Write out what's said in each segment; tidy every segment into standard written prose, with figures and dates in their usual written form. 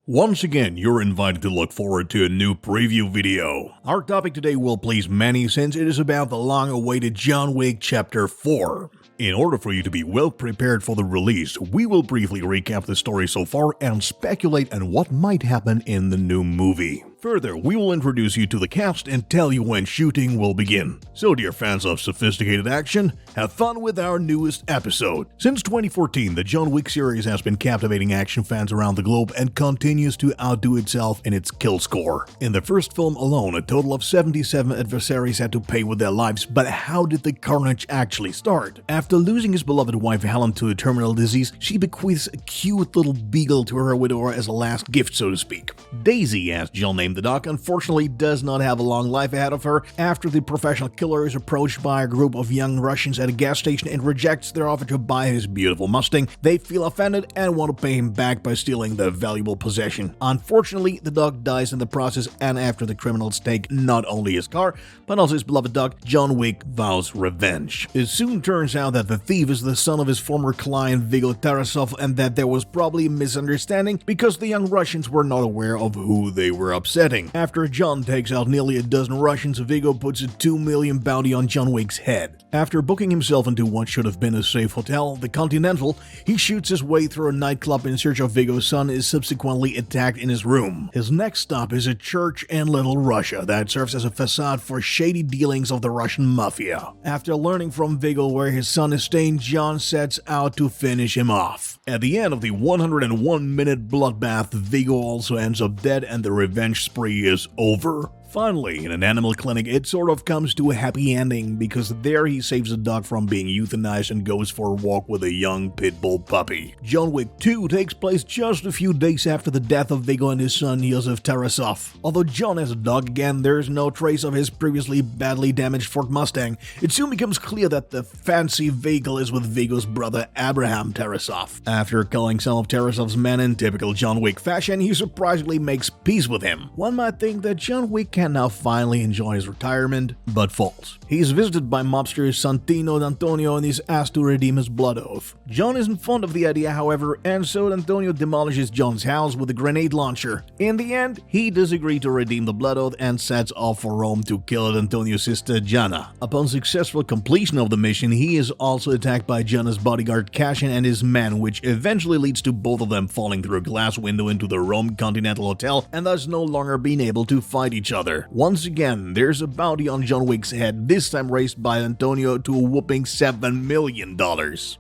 Once again, you're invited to look forward to a new preview video. Our topic today will please many since it is about the long-awaited John Wick Chapter 4. In order for you to be well prepared for the release, we will briefly recap the story so far and speculate on what might happen in the new movie. Further, we will introduce you to the cast and tell you when shooting will begin. So dear fans of sophisticated action, have fun with our newest episode. Since 2014, the John Wick series has been captivating action fans around the globe and continues to outdo itself in its kill score. In the first film alone, a total of 77 adversaries had to pay with their lives, but how did the carnage actually start? After losing his beloved wife Helen to a terminal disease, she bequeaths a cute little beagle to her widower as a last gift, so to speak. Daisy, as John named the dog, unfortunately does not have a long life ahead of her after the professional killer is approached by a group of young Russians at a gas station and rejects their offer to buy his beautiful Mustang. They feel offended and want to pay him back by stealing the valuable possession. Unfortunately, the dog dies in the process, and after the criminals take not only his car, but also his beloved dog, John Wick vows revenge. It soon turns out that the thief is the son of his former client Viggo Tarasov, and that there was probably a misunderstanding because the young Russians were not aware of who they were upsetting. After John takes out nearly a dozen Russians, Viggo puts a $2 million bounty on John Wick's head. After booking himself into what should have been a safe hotel, the Continental, he shoots his way through a nightclub in search of Viggo's son, is subsequently attacked in his room. His next stop is a church in Little Russia that serves as a facade for shady dealings of the Russian mafia. After learning from Viggo where his son is staying, John sets out to finish him off. At the end of the 101-minute bloodbath, Viggo also ends up dead and the revenge spree is over. Finally, in an animal clinic, it sort of comes to a happy ending because there he saves a dog from being euthanized and goes for a walk with a young pit bull puppy. John Wick 2 takes place just a few days after the death of Viggo and his son Yosef Tarasov. Although John has a dog again, there's no trace of his previously badly damaged Ford Mustang. It soon becomes clear that the fancy vehicle is with Viggo's brother Abraham Tarasov. After killing some of Tarasov's men in typical John Wick fashion, he surprisingly makes peace with him. One might think that John Wick can now finally enjoy his retirement, but false. He's visited by mobster Santino D'Antonio and is asked to redeem his blood oath. John isn't fond of the idea, however, and so D'Antonio demolishes John's house with a grenade launcher. In the end, he does agree to redeem the blood oath and sets off for Rome to kill D'Antonio's sister Gianna. Upon successful completion of the mission, he is also attacked by Gianna's bodyguard Cashin and his men, which eventually leads to both of them falling through a glass window into the Rome Continental Hotel and thus no longer being able to fight each other. Once again, there's a bounty on John Wick's head, this time raised by Antonio to a whopping $7 million.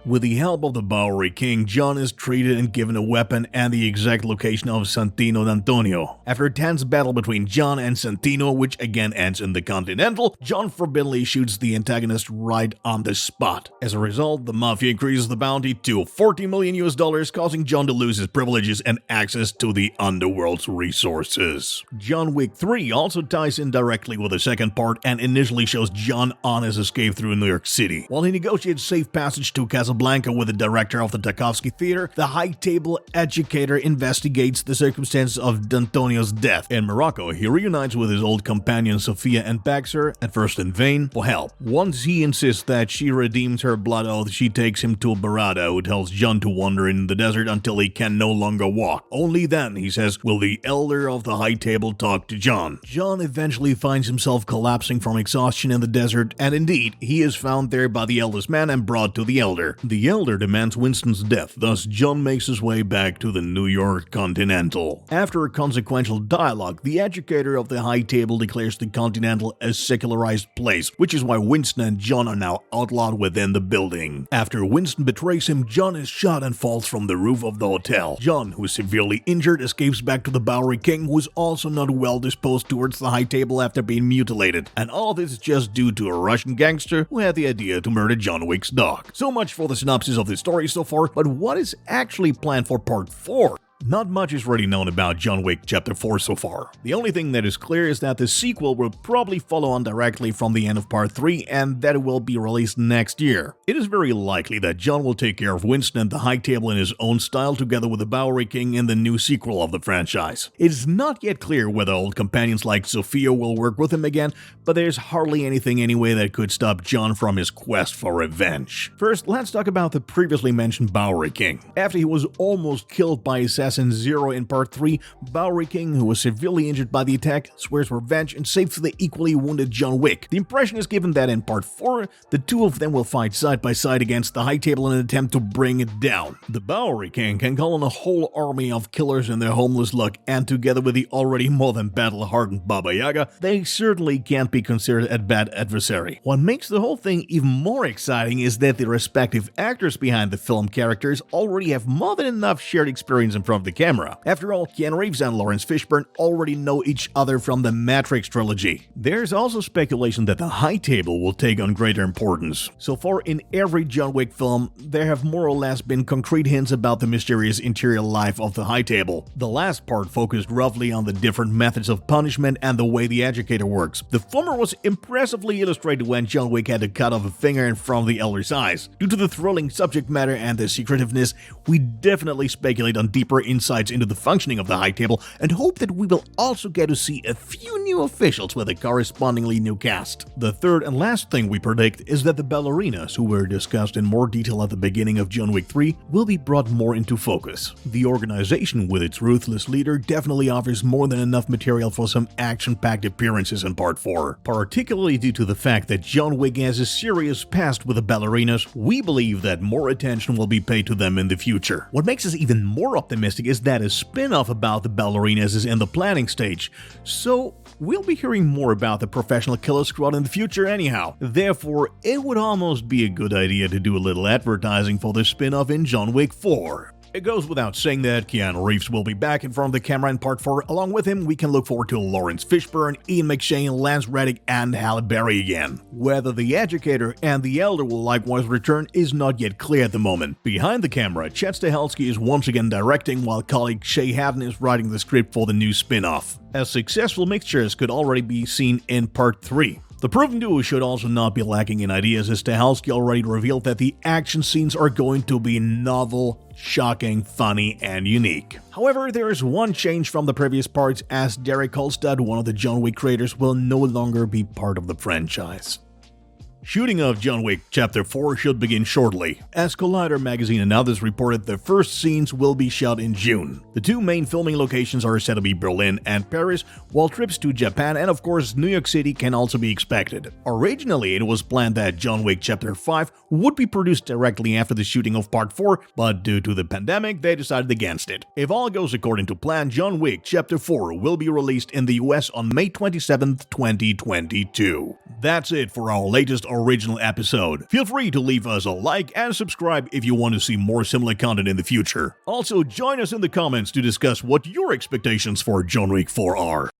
With the help of the Bowery King, John is treated and given a weapon and the exact location of Santino D'Antonio. After a tense battle between John and Santino, which again ends in the Continental, John forbiddenly shoots the antagonist right on the spot. As a result, the Mafia increases the bounty to $40 million, causing John to lose his privileges and access to the underworld's resources. John Wick 3 also ties in directly with the second part and initially shows John on his escape through New York City. While he negotiates safe passage to Casablanca with the director of the Tchaikovsky Theater, the high table educator investigates the circumstances of D'Antonio's death. In Morocco, he reunites with his old companion Sophia and begs her, at first in vain, for help. Once he insists that she redeems her blood oath, she takes him to a Barada, who tells John to wander in the desert until he can no longer walk. Only then, he says, will the elder of the high table talk to John. John eventually finds himself collapsing from exhaustion in the desert, and indeed, he is found there by the eldest man and brought to the elder. The elder demands Winston's death, thus John makes his way back to the New York Continental. After a consequential dialogue, the educator of the high table declares the Continental a secularized place, which is why Winston and John are now outlawed within the building. After Winston betrays him, John is shot and falls from the roof of the hotel. John, who is severely injured, escapes back to the Bowery King, who is also not well disposed towards the high table after being mutilated, and all this is just due to a Russian gangster who had the idea to murder John Wick's dog. So much for the synopsis of the story so far, but what is actually planned for part 4? Not much is already known about John Wick Chapter 4 so far. The only thing that is clear is that the sequel will probably follow on directly from the end of Part 3 and that it will be released next year. It is very likely that John will take care of Winston and the High Table in his own style together with the Bowery King in the new sequel of the franchise. It is not yet clear whether old companions like Sophia will work with him again, but there's hardly anything anyway that could stop John from his quest for revenge. First, let's talk about the previously mentioned Bowery King. After he was almost killed by assassin Assassin Zero in Part 3, Bowery King, who was severely injured by the attack, swears revenge and saves the equally wounded John Wick. The impression is given that in Part 4, the two of them will fight side by side against the High Table in an attempt to bring it down. The Bowery King can call on a whole army of killers in their homeless luck, and together with the already more than battle-hardened Baba Yaga, they certainly can't be considered a bad adversary. What makes the whole thing even more exciting is that the respective actors behind the film characters already have more than enough shared experience in front of the camera. After all, Keanu Reeves and Lawrence Fishburne already know each other from the Matrix trilogy. There's also speculation that the High Table will take on greater importance. So far, in every John Wick film, there have more or less been concrete hints about the mysterious interior life of the High Table. The last part focused roughly on the different methods of punishment and the way the educator works. The former was impressively illustrated when John Wick had to cut off a finger in front of the elder's eyes. Due to the thrilling subject matter and the secretiveness, we definitely speculate on deeper insights into the functioning of the High Table and hope that we will also get to see a few new officials with a correspondingly new cast. The third and last thing we predict is that the ballerinas, who were discussed in more detail at the beginning of John Wick 3, will be brought more into focus. The organization with its ruthless leader definitely offers more than enough material for some action-packed appearances in Part 4. Particularly due to the fact that John Wick has a serious past with the ballerinas, we believe that more attention will be paid to them in the future. What makes us even more optimistic is that a spin-off about the ballerinas is in the planning stage, so we'll be hearing more about the professional killer squad in the future anyhow. Therefore, it would almost be a good idea to do a little advertising for the spin-off in John Wick 4. It goes without saying that Keanu Reeves will be back in front of the camera in Part 4. Along with him, we can look forward to Lawrence Fishburne, Ian McShane, Lance Reddick, and Halle Berry again. Whether the educator and the elder will likewise return is not yet clear at the moment. Behind the camera, Chad Stahelski is once again directing, while colleague Shay Haddon is writing the script for the new spin-off. A successful mixture could already be seen in Part 3. The proven duo should also not be lacking in ideas, as Stahelski already revealed that the action scenes are going to be novel, shocking, funny, and unique. However, there is one change from the previous parts, as Derek Kolstad, one of the John Wick creators, will no longer be part of the franchise. Shooting of John Wick Chapter 4 should begin shortly. As Collider magazine and others reported, the first scenes will be shot in June. The two main filming locations are said to be Berlin and Paris, while trips to Japan and of course New York City can also be expected. Originally, it was planned that John Wick Chapter 5 would be produced directly after the shooting of Part 4, but due to the pandemic, they decided against it. If all goes according to plan, John Wick Chapter 4 will be released in the US on May 27th, 2022. That's it for our latest original episode. Feel free to leave us a like and subscribe if you want to see more similar content in the future. Also, join us in the comments to discuss what your expectations for John Wick 4 are.